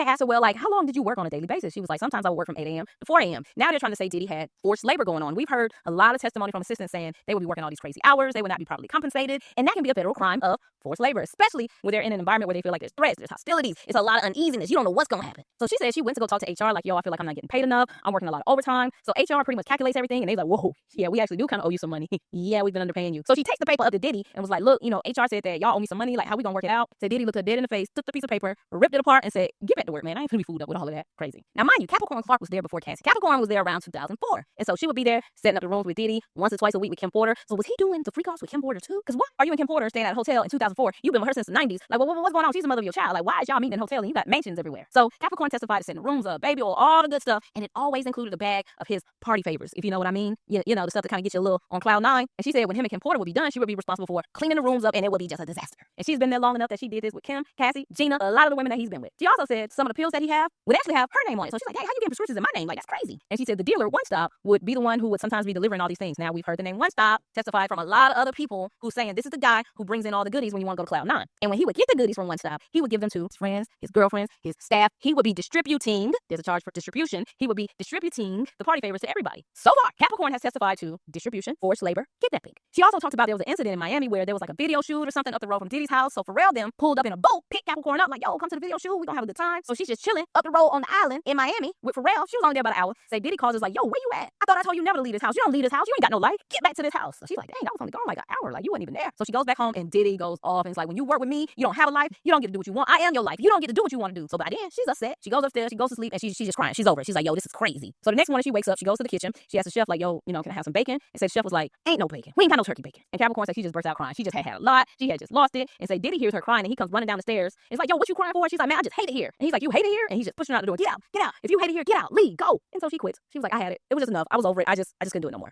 they asked her, well, like, how long did you work on a daily basis? She was like, sometimes I would work from 8 a.m. to 4 a.m. Now they're trying to say Diddy had forced labor going on. We've heard a lot of testimony from assistants saying they would be working all these crazy hours, they would not be properly compensated, and that can be a federal crime of forced labor, especially when they're in an environment where they feel like there's threats, there's hostilities, it's a lot of uneasiness. You don't know what's going to happen. So she said she went to go talk to HR, like, yo, I feel like I'm not getting paid enough. I'm working a lot of overtime. So HR pretty much calculates everything, and they're like, whoa, yeah, we actually do kind of owe you some money. Yeah, we've been underpaying you. So she takes the paper up to Diddy and was like, look, HR said that y'all owe me some money. Like, how we gonna work it out? So Diddy looked her dead in the face, took the piece of paper, ripped it apart, and said, get back to work, man. I ain't finna be fooled up with all of that. Crazy. Now, mind you, Capricorn Clark was there before Cassie. Capricorn was there around 2004. And so she would be there setting up the rooms with Diddy once or twice a week with Kim Porter. So was he doing the freak offs with Kim Porter too? Because what are you and Kim Porter staying at a hotel in 2004? You've been with her since the 90s. Like, what's going on? She's the mother of your child. Like, why is y'all meeting in a hotel and you got mansions everywhere? So Capricorn testified to setting the rooms up, baby oil, all the good stuff. And it always included a bag of his party favors, if you know what I mean. You know, the stuff that kind of gets you a little on cloud nine. And she said when him and Kim Porter would be done, she would be responsible for cleaning the rooms up, and it would be just a disaster. And she's been there long enough that she did this with Kim, Cassie, Gina, a lot of the women that he's been with. She also said some of the pills that he have would actually have her name on it. So she's like, hey, how you getting prescriptions in my name? Like, that's crazy. And she said the dealer, One Stop, would be the one who would sometimes be delivering all these things. Now, we've heard the name One Stop testified from a lot of other people who's saying this is the guy who brings in all the goodies when you want to go to Cloud 9. And when he would get the goodies from One Stop, he would give them to his friends, his girlfriends, his staff. He would be distributing, there's a charge for distribution, he would be distributing the party favors to everybody. So far, Capricorn has testified to distribution, forced labor, kidnapping. She also talked about there was an incident in Miami where there was like a video shoot or something up the road from Diddy's house. So Pharrell them pulled up in a boat, picked Capricorn up, like, yo, come to the video shoot, we gonna have a good time. So she's just chilling up the road on the island in Miami with Pharrell. She was only there about an hour. Say Diddy calls us like, yo, where you at? I thought I told you never to leave this house. You don't leave this house. You ain't got no life. Get back to this house. So she's like, dang, I was only gone like an hour. Like, you weren't even there. So she goes back home and Diddy goes off and it's like, when you work with me, you don't have a life. You don't get to do what you want. I am your life. You don't get to do what you want to do. So by then, she's upset. She goes upstairs. She goes to sleep and she's just crying. She's over it. She's like, yo, this is crazy. So the next morning she wakes up. She goes to the kitchen. She asks the chef like, yo, can I have some bacon? And said the chef was like, ain't no bacon. We ain't got no turkey bacon. And Capricorn said she just burst out crying. She just had a lot. She had just lost it. And say Diddy hears her crying and he comes running down the stairs. And it's like, yo, what you crying for? She's like, man, I just hate it here. And he's like, you hate it here? And he's just pushing her out the door. Get out. Get out. If you hate it here, get out. Leave. Go. And so she quits. She was like, I had it. It was just enough. I was over it. I just couldn't do it no more.